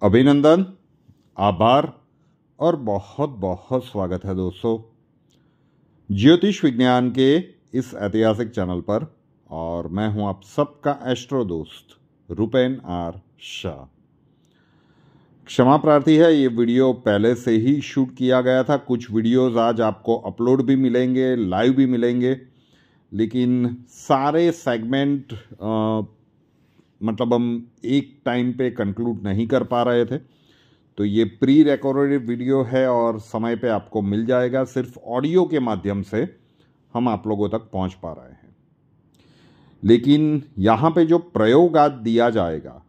अभिनंदन, आभार और बहुत बहुत स्वागत है दोस्तों ज्योतिष विज्ञान के इस ऐतिहासिक चैनल पर। और मैं हूं आप सबका एस्ट्रो दोस्त रुपेन आर शाह। क्षमा प्रार्थी है, ये वीडियो पहले से ही शूट किया गया था। कुछ वीडियोस आज आपको अपलोड भी मिलेंगे, लाइव भी मिलेंगे, लेकिन सारे सेगमेंट मतलब हम एक टाइम पे कंक्लूड नहीं कर पा रहे थे। तो ये प्री रिकॉर्डेड वीडियो है और समय पे आपको मिल जाएगा। सिर्फ ऑडियो के माध्यम से हम आप लोगों तक पहुंच पा रहे हैं, लेकिन यहाँ पे जो प्रयोग आज दिया जाएगा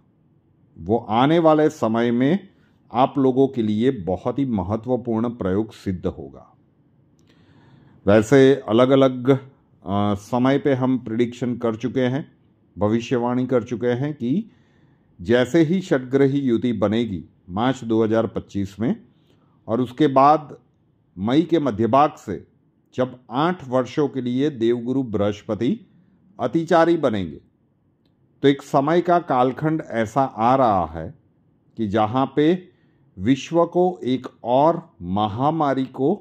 वो आने वाले समय में आप लोगों के लिए बहुत ही महत्वपूर्ण प्रयोग सिद्ध होगा। वैसे अलग अलग समय पे हम प्रिडिक्शन कर चुके हैं, भविष्यवाणी कर चुके हैं कि जैसे ही षटग्रही युति बनेगी मार्च 2025 में, और उसके बाद मई के मध्य भाग से जब 8 वर्षों के लिए देवगुरु बृहस्पति अतिचारी बनेंगे, तो एक समय का कालखंड ऐसा आ रहा है कि जहां पे विश्व को एक और महामारी को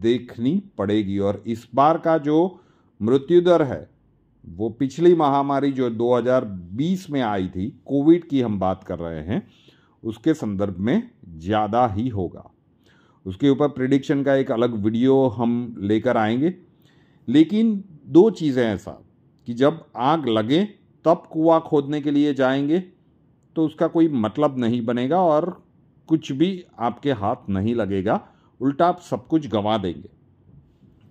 देखनी पड़ेगी। और इस बार का जो मृत्यु दर है वो पिछली महामारी जो 2020 में आई थी, कोविड की हम बात कर रहे हैं, उसके संदर्भ में ज़्यादा ही होगा। उसके ऊपर प्रिडिक्शन का एक अलग वीडियो हम लेकर आएंगे। लेकिन दो चीज़ें हैं साहब कि जब आग लगे तब कुआं खोदने के लिए जाएंगे तो उसका कोई मतलब नहीं बनेगा और कुछ भी आपके हाथ नहीं लगेगा, उल्टा आप सब कुछ गंवा देंगे।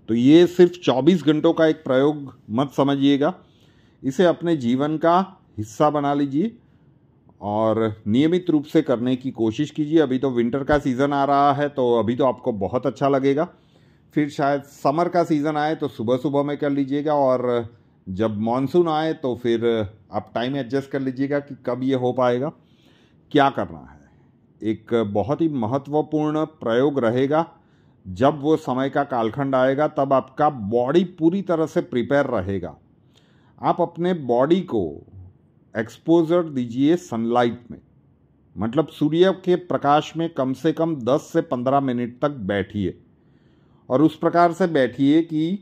तो ये सिर्फ 24 घंटों का एक प्रयोग मत समझिएगा, इसे अपने जीवन का हिस्सा बना लीजिए और नियमित रूप से करने की कोशिश कीजिए। अभी तो विंटर का सीज़न आ रहा है तो अभी तो आपको बहुत अच्छा लगेगा। फिर शायद समर का सीज़न आए तो सुबह सुबह में कर लीजिएगा, और जब मॉनसून आए तो फिर आप टाइम एडजस्ट कर लीजिएगा कि कब ये हो पाएगा। क्या करना है, एक बहुत ही महत्वपूर्ण प्रयोग रहेगा। जब वो समय का कालखंड आएगा तब आपका बॉडी पूरी तरह से प्रिपेयर रहेगा। आप अपने बॉडी को एक्सपोजर दीजिए सनलाइट में, मतलब सूर्य के प्रकाश में कम से कम 10 से 15 मिनट तक बैठिए, और उस प्रकार से बैठिए कि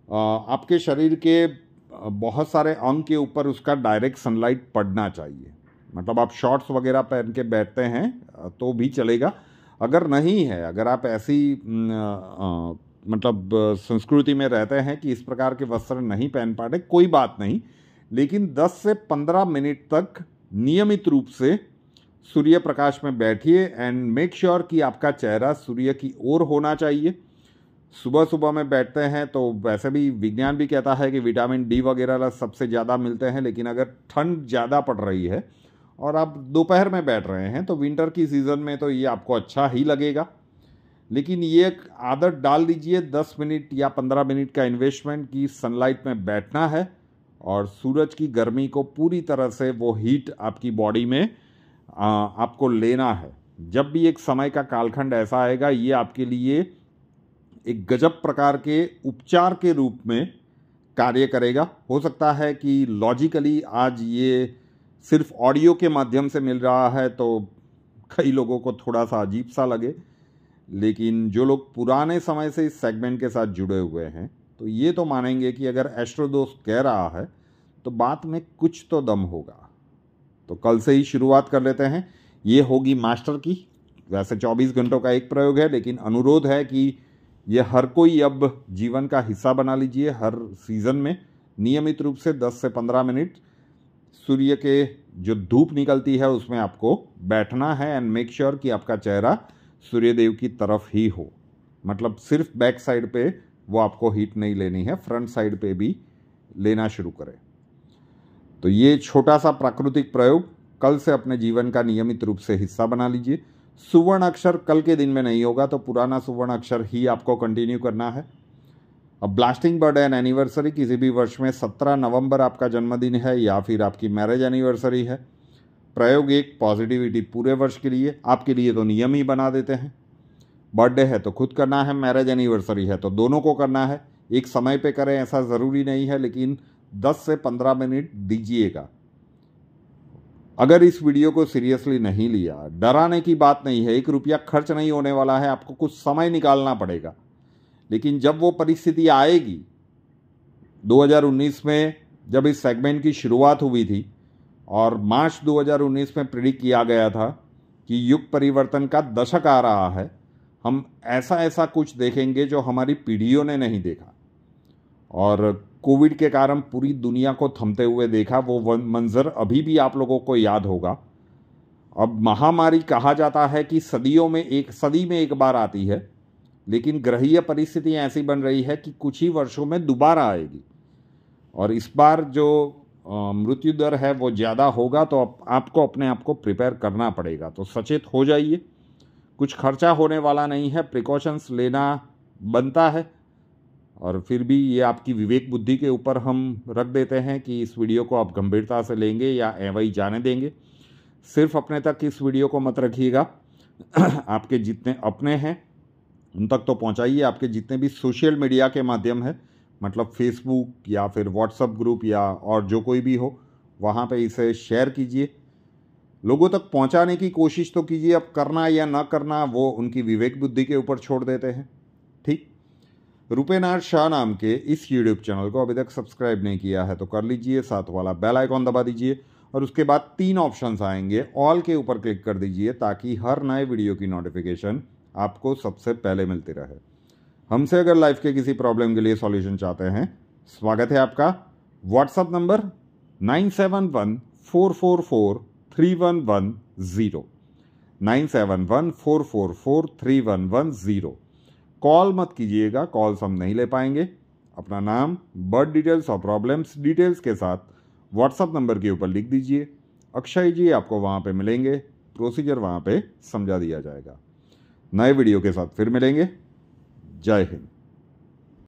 आपके शरीर के बहुत सारे अंग के ऊपर उसका डायरेक्ट सनलाइट पड़ना चाहिए। मतलब आप शॉर्ट्स वगैरह पहन के बैठते हैं तो भी चलेगा, अगर नहीं है, अगर आप ऐसी मतलब संस्कृति में रहते हैं कि इस प्रकार के वस्त्र नहीं पहन पाते, कोई बात नहीं, लेकिन 10 से 15 मिनट तक नियमित रूप से सूर्य प्रकाश में बैठिए एंड मेक श्योर कि आपका चेहरा सूर्य की ओर होना चाहिए। सुबह सुबह में बैठते हैं तो वैसे भी विज्ञान भी कहता है कि विटामिन डी वगैरह सबसे ज़्यादा मिलते हैं, लेकिन अगर ठंड ज़्यादा पड़ रही है और आप दोपहर में बैठ रहे हैं तो विंटर की सीज़न में तो ये आपको अच्छा ही लगेगा। लेकिन ये एक आदत डाल दीजिए, 10 मिनट या 15 मिनट का इन्वेस्टमेंट की सनलाइट में बैठना है और सूरज की गर्मी को पूरी तरह से वो हीट आपकी बॉडी में आपको लेना है। जब भी एक समय का कालखंड ऐसा आएगा, ये आपके लिए एक गजब प्रकार के उपचार के रूप में कार्य करेगा। हो सकता है कि लॉजिकली आज ये सिर्फ ऑडियो के माध्यम से मिल रहा है तो कई लोगों को थोड़ा सा अजीब सा लगे, लेकिन जो लोग पुराने समय से इस सेगमेंट के साथ जुड़े हुए हैं तो ये तो मानेंगे कि अगर एस्ट्रो दोस्त कह रहा है तो बात में कुछ तो दम होगा। तो कल से ही शुरुआत कर लेते हैं। ये होगी मास्टर की। वैसे 24 घंटों का एक प्रयोग है, लेकिन अनुरोध है कि ये हर कोई अब जीवन का हिस्सा बना लीजिए। हर सीज़न में नियमित रूप से 10 से 15 मिनट सूर्य के जो धूप निकलती है उसमें आपको बैठना है एंड मेक श्योर कि आपका चेहरा सूर्यदेव की तरफ ही हो। मतलब सिर्फ बैक साइड पे वो आपको हीट नहीं लेनी है, फ्रंट साइड पे भी लेना शुरू करें। तो ये छोटा सा प्राकृतिक प्रयोग कल से अपने जीवन का नियमित रूप से हिस्सा बना लीजिए। सुवर्ण अक्षर कल के दिन में नहीं होगा तो पुराना सुवर्ण अक्षर ही आपको कंटिन्यू करना है। अब ब्लास्टिंग बर्थ एंड एनिवर्सरी किसी भी वर्ष में 17 नवंबर आपका जन्मदिन है या फिर आपकी मैरिज एनिवर्सरी है। प्रयोग एक पॉजिटिविटी पूरे वर्ष के लिए, आपके लिए तो नियम ही बना देते हैं। बर्थडे है तो खुद करना है, मैरिज एनिवर्सरी है तो दोनों को करना है। एक समय पे करें ऐसा ज़रूरी नहीं है, लेकिन 10 से 15 मिनट दीजिएगा। अगर इस वीडियो को सीरियसली नहीं लिया, डराने की बात नहीं है, 1 रुपया खर्च नहीं होने वाला है, आपको कुछ समय निकालना पड़ेगा। लेकिन जब वो परिस्थिति आएगी, 2019 में जब इस सेगमेंट की शुरुआत हुई थी और मार्च 2019 में प्रेडिक्ट किया गया था कि युग परिवर्तन का दशक आ रहा है, हम ऐसा ऐसा कुछ देखेंगे जो हमारी पीढ़ियों ने नहीं देखा। और कोविड के कारण पूरी दुनिया को थमते हुए देखा, वो मंजर अभी भी आप लोगों को याद होगा। अब महामारी कहा जाता है कि सदी में एक बार आती है, लेकिन ग्रहीय परिस्थिति ऐसी बन रही है कि कुछ ही वर्षों में दोबारा आएगी। और इस बार जो मृत्यु दर है वो ज़्यादा होगा, तो आपको अपने आप को प्रिपेयर करना पड़ेगा। तो सचेत हो जाइए, कुछ खर्चा होने वाला नहीं है, प्रिकॉशंस लेना बनता है। और फिर भी ये आपकी विवेक बुद्धि के ऊपर हम रख देते हैं कि इस वीडियो को आप गंभीरता से लेंगे या एवं जाने देंगे। सिर्फ अपने तक इस वीडियो को मत रखिएगा, आपके जितने अपने हैं उन तक तो पहुंचाइए। आपके जितने भी सोशल मीडिया के माध्यम है, मतलब फेसबुक या फिर व्हाट्सएप ग्रुप या और जो कोई भी हो, वहाँ पे इसे शेयर कीजिए, लोगों तक पहुँचाने की कोशिश तो कीजिए। अब करना या ना करना वो उनकी विवेक बुद्धि के ऊपर छोड़ देते हैं। ठीक, रुपेनाथ शाह नाम के इस यूट्यूब चैनल को अभी तक सब्सक्राइब नहीं किया है तो कर लीजिए, साथ वाला बेल आइकॉन दबा दीजिए और उसके बाद 3 ऑप्शंस आएंगे, ऑल के ऊपर क्लिक कर दीजिए ताकि हर नए वीडियो की नोटिफिकेशन आपको सबसे पहले मिलती रहे। हमसे अगर लाइफ के किसी प्रॉब्लम के लिए सॉल्यूशन चाहते हैं, स्वागत है आपका। WhatsApp number 9714443110, 9714443110। कॉल मत कीजिएगा, कॉल्स हम नहीं ले पाएंगे। अपना नाम, बर्थ डिटेल्स और प्रॉब्लम्स डिटेल्स के साथ व्हाट्सएप नंबर के ऊपर लिख दीजिए। अक्षय जी आपको वहाँ पे मिलेंगे, प्रोसीजर वहाँ पे समझा दिया जाएगा। नए वीडियो के साथ फिर मिलेंगे। जय हिंद।